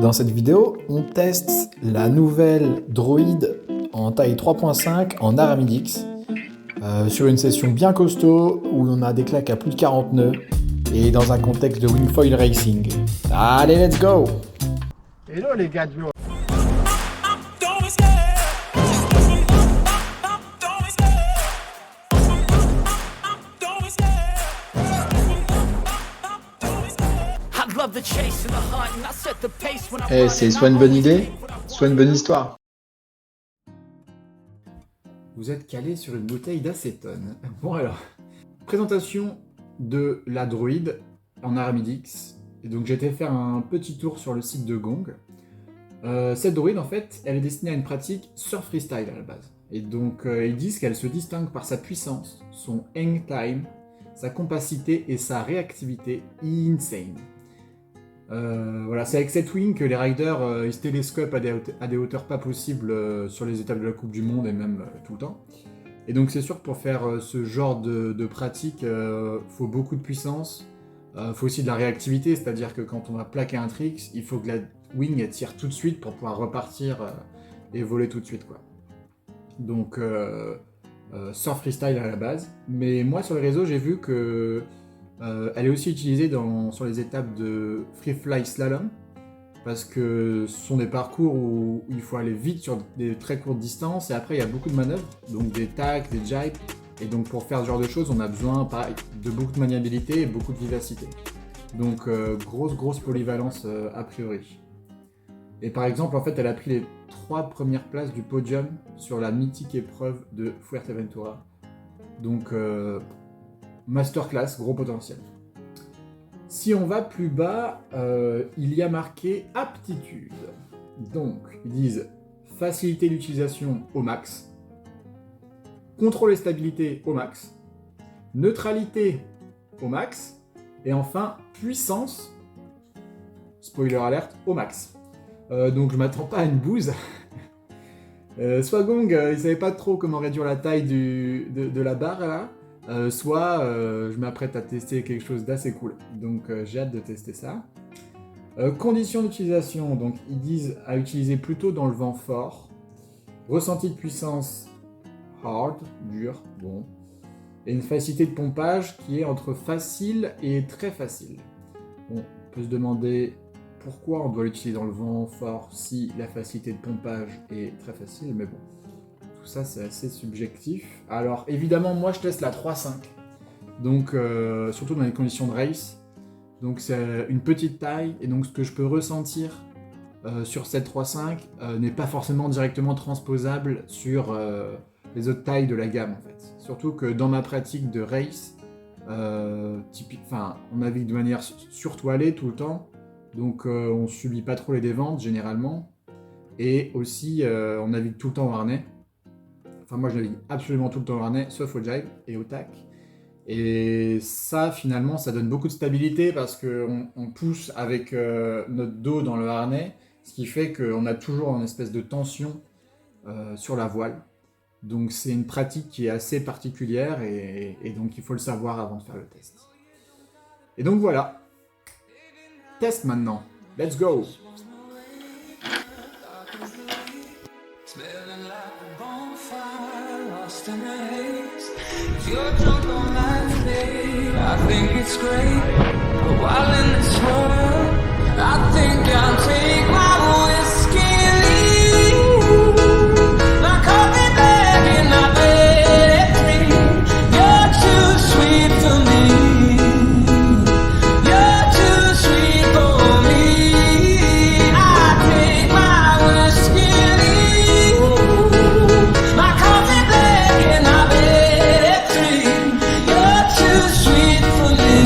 Dans cette vidéo, on teste la nouvelle Droid en taille 3.5 en Aramidix sur une session bien costaud où on a des claques à plus de 40 nœuds et dans un contexte de wingfoil racing. Allez, let's go! Hello les gars du c'est soit une bonne idée, soit une bonne histoire. Vous êtes calé sur une bouteille d'acétone. Bon alors, présentation de la Droid en Aramidix. Et donc j'ai été faire un petit tour sur le site de Gong. Cette Droid en fait, elle est destinée à une pratique surf freestyle à la base. Et donc ils disent qu'elle se distingue par sa puissance, son hang time, sa compacité et sa réactivité insane. Voilà, c'est avec cette wing que les riders ils se télescopent à des hauteurs pas possibles sur les étapes de la Coupe du Monde et même tout le temps. Et donc c'est sûr que pour faire ce genre de pratique, faut beaucoup de puissance, faut aussi de la réactivité, c'est-à-dire que quand on va plaquer un trick, il faut que la wing elle tire tout de suite pour pouvoir repartir et voler tout de suite, quoi. Donc surf freestyle à la base, mais moi sur les réseaux j'ai vu que elle est aussi utilisée sur les étapes de free fly slalom parce que ce sont des parcours où il faut aller vite sur des très courtes distances et après il y a beaucoup de manœuvres, donc des tacks, des jibes, et donc pour faire ce genre de choses on a besoin pareil, de beaucoup de maniabilité et beaucoup de vivacité. Donc grosse polyvalence a priori. Et par exemple en fait elle a pris les 3 premières places du podium sur la mythique épreuve de Fuerteventura. Donc masterclass, gros potentiel. Si on va plus bas, il y a marqué aptitude. Donc, ils disent facilité d'utilisation au max, contrôle et stabilité au max, neutralité au max, et enfin puissance, spoiler alert, au max. Donc je m'attends pas à une bouse. Soit Gong, il savait pas trop comment réduire la taille de la barre là. Soit je m'apprête à tester quelque chose d'assez cool, donc j'ai hâte de tester ça. Conditions d'utilisation, donc ils disent à utiliser plutôt dans le vent fort. Ressenti de puissance hard, dur, bon. Et une facilité de pompage qui est entre facile et très facile. Bon, on peut se demander pourquoi on doit l'utiliser dans le vent fort si la facilité de pompage est très facile, mais bon. Tout ça c'est assez subjectif. Alors évidemment moi je teste la 3.5, donc surtout dans les conditions de race, donc c'est une petite taille et donc ce que je peux ressentir sur cette 3.5 n'est pas forcément directement transposable sur les autres tailles de la gamme en fait. Surtout que dans ma pratique de race, on navigue de manière surtoilée tout le temps, donc on subit pas trop les déventes généralement, et aussi on navigue tout le temps au harnais. Enfin, moi, je navigue absolument tout le temps au harnais, sauf au jibe et au tac. Et ça, finalement, ça donne beaucoup de stabilité parce qu'on pousse avec notre dos dans le harnais, ce qui fait qu'on a toujours une espèce de tension sur la voile. Donc, c'est une pratique qui est assez particulière et donc il faut le savoir avant de faire le test. Et donc, voilà. Test maintenant. Let's go! In the haze, if you're drunk on life, babe, I think it's great. But while in this world, I think I'll take my whiskey and leave my coffee bag in my bed at 3. You're too sweet for me. You're too sweet for me. I take my whiskey and leave my coffee bag. You're too sweet for me.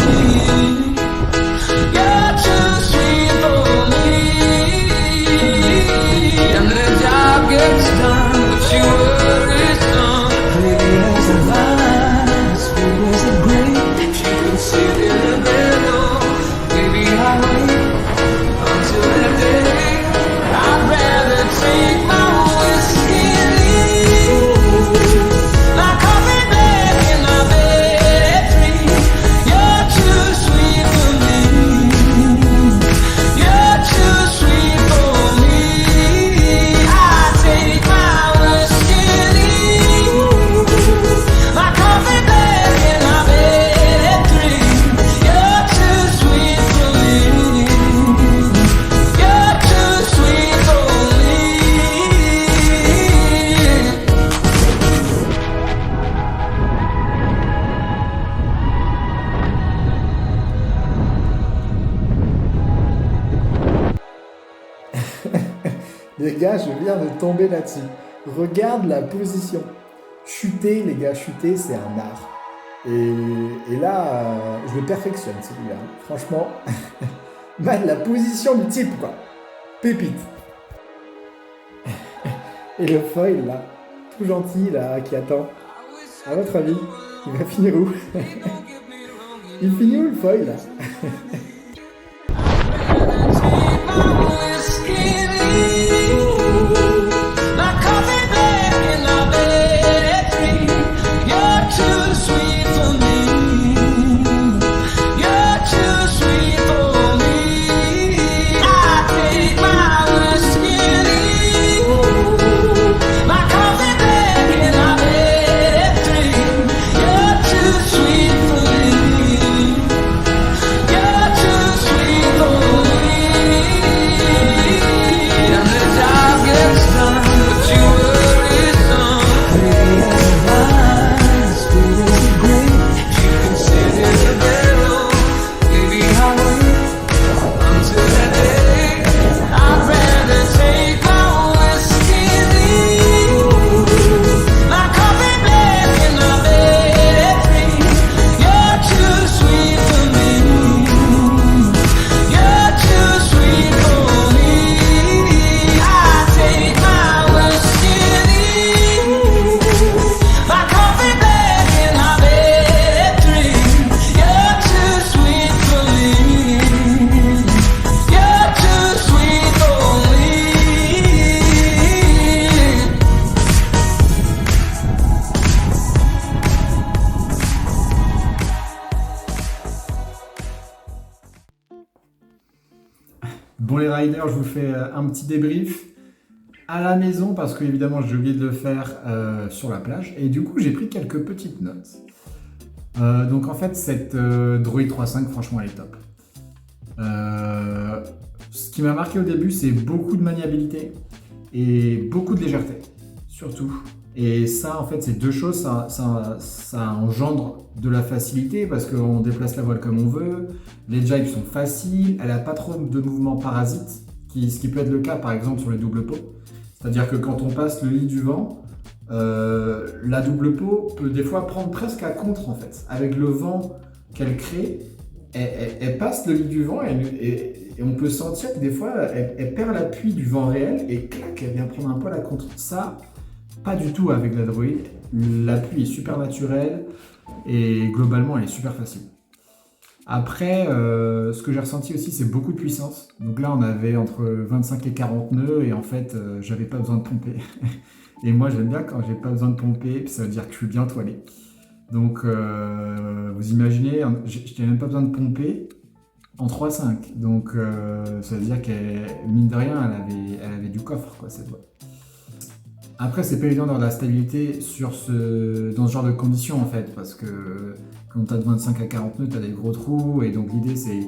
Les gars, je viens de tomber là-dessus. Regarde la position. Chuter, les gars, chuter, c'est un art. Et là, je le perfectionne celui-là. Franchement, man, la position du type, quoi. Pépite. Et le foil, là, tout gentil, là, qui attend. À votre avis, il va finir où? Il finit où le foil, là? Bon les riders, je vous fais un petit débrief à la maison parce que évidemment j'ai oublié de le faire sur la plage et du coup j'ai pris quelques petites notes. Donc en fait cette Droid 3.5 franchement elle est top. Ce qui m'a marqué au début c'est beaucoup de maniabilité et beaucoup de légèreté surtout. Et ça en fait c'est deux choses, ça engendre de la facilité parce qu'on déplace la voile comme on veut, les jibes sont faciles, elle n'a pas trop de mouvements parasites, ce qui peut être le cas par exemple sur les doubles pots. C'est-à-dire que quand on passe le lit du vent, la double pot peut des fois prendre presque à contre en fait. Avec le vent qu'elle crée, elle passe le lit du vent et on peut sentir que des fois elle perd l'appui du vent réel et clac, elle vient prendre un poil à contre. Ça, pas du tout avec la Droid. L'appui est super naturel et globalement elle est super facile. Après, ce que j'ai ressenti aussi, c'est beaucoup de puissance. Donc là, on avait entre 25 et 40 nœuds et en fait, j'avais pas besoin de pomper. Et moi, j'aime bien quand j'ai pas besoin de pomper, puis ça veut dire que je suis bien toilé. Donc, vous imaginez, je n'avais même pas besoin de pomper en 3.5. Donc, ça veut dire qu'elle, mine de rien, elle avait du coffre, quoi, cette voile. Après, c'est pas évident d'avoir de la stabilité dans ce genre de conditions, en fait, parce que quand tu as de 25 à 40 nœuds, tu as des gros trous, et donc l'idée, c'est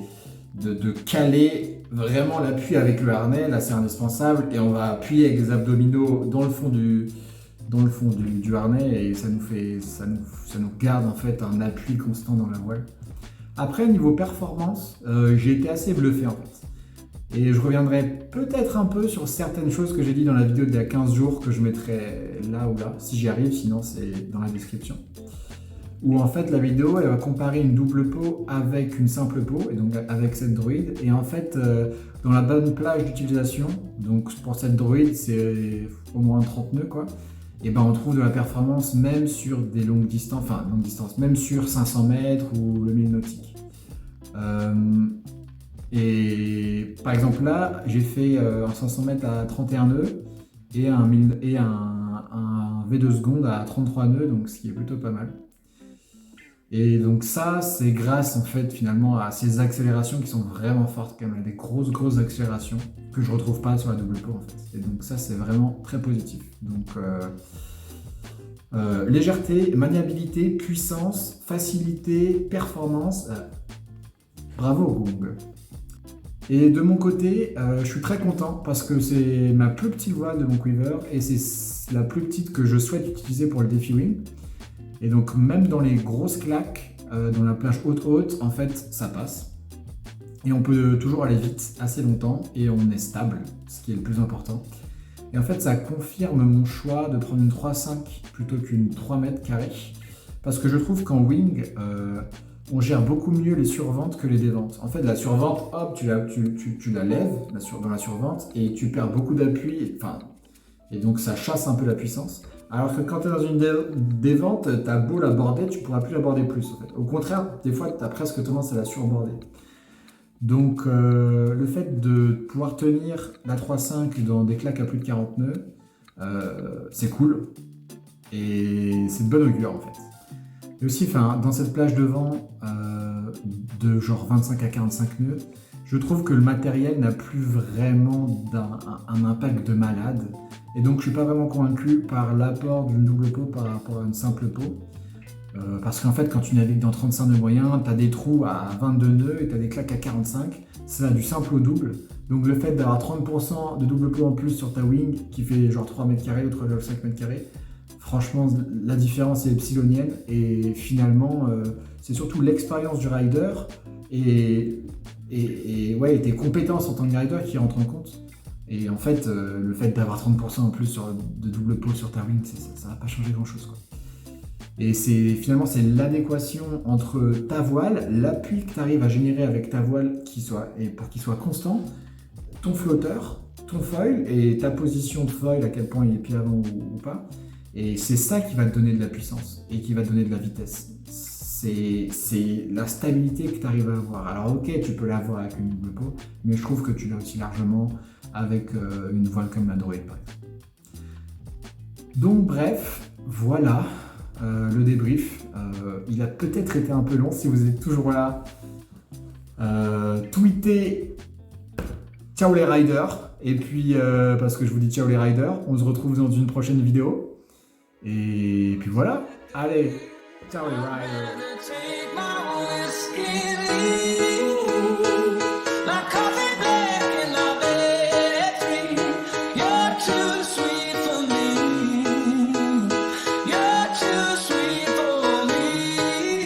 de caler vraiment l'appui avec le harnais, là, c'est indispensable, et on va appuyer avec les abdominaux dans le fond du harnais, et ça nous garde, en fait, un appui constant dans la voile. Après, niveau performance, j'ai été assez bluffé, en fait. Et je reviendrai peut-être un peu sur certaines choses que j'ai dit dans la vidéo d'il y a 15 jours que je mettrai là ou là, si j'y arrive, sinon c'est dans la description. Où en fait la vidéo elle va comparer une double pot avec une simple pot, et donc avec cette Droid. Et en fait, dans la bonne plage d'utilisation, donc pour cette Droid c'est au moins 30 nœuds quoi, et ben on trouve de la performance même sur des longues distances, même sur 500 mètres ou le 1000 nautique. Et par exemple là, j'ai fait un 500 mètres à 31 nœuds et un V2 secondes à 33 nœuds, donc ce qui est plutôt pas mal. Et donc ça, c'est grâce en fait finalement à ces accélérations qui sont vraiment fortes quand même, des grosses accélérations que je retrouve pas sur la double pot en fait. Et donc ça, c'est vraiment très positif. Donc légèreté, maniabilité, puissance, facilité, performance. Bravo Gong. Et de mon côté, je suis très content parce que c'est ma plus petite voile de mon quiver et c'est la plus petite que je souhaite utiliser pour le défi wing. Et donc même dans les grosses claques, dans la plage haute, en fait, ça passe. Et on peut toujours aller vite assez longtemps et on est stable, ce qui est le plus important. Et en fait, ça confirme mon choix de prendre une 3.5 plutôt qu'une 3 mètres carrés. Parce que je trouve qu'en wing, on gère beaucoup mieux les surventes que les déventes. En fait, la survente, hop, tu la lèves dans la survente et tu perds beaucoup d'appui. Et donc, ça chasse un peu la puissance. Alors que quand tu es dans une dévente, tu as beau l'aborder, tu pourras plus l'aborder plus. En fait. Au contraire, des fois, tu as presque tendance à la surborder. Donc, le fait de pouvoir tenir la 3.5 dans des claques à plus de 40 nœuds, c'est cool. Et c'est de bonne augure, en fait. Et aussi, dans cette plage de vent de genre 25 à 45 nœuds, je trouve que le matériel n'a plus vraiment un impact de malade. Et donc, je suis pas vraiment convaincu par l'apport d'une double peau par rapport à une simple peau. Parce qu'en fait, quand tu navigues dans 35 nœuds moyens, tu as des trous à 22 nœuds et tu as des claques à 45. Ça va du simple au double. Donc, le fait d'avoir 30% de double peau en plus sur ta wing, qui fait genre 3 mètres carrés ou 3,5 mètres carrés, franchement, la différence est epsilonienne. Et finalement, c'est surtout l'expérience du rider et tes compétences en tant que rider qui rentrent en compte. Et en fait, le fait d'avoir 30% en plus de double peau sur ta wing, ça va pas changer grand-chose, quoi. Et finalement, c'est l'adéquation entre ta voile, l'appui que tu arrives à générer avec ta voile pour qu'il soit constant, ton flotteur, ton foil et ta position de foil, à quel point il est pied avant ou pas. Et c'est ça qui va te donner de la puissance et qui va te donner de la vitesse. C'est la stabilité que tu arrives à avoir. Alors ok, tu peux l'avoir avec une double peau, mais je trouve que tu l'as aussi largement avec une voile comme la Droid, par exemple. Donc bref, voilà le débrief. Il a peut-être été un peu long. Si vous êtes toujours là, tweetez ciao les riders. Et puis, parce que je vous dis ciao les riders, on se retrouve dans une prochaine vidéo. Et puis voilà. Allez, ciao les riders.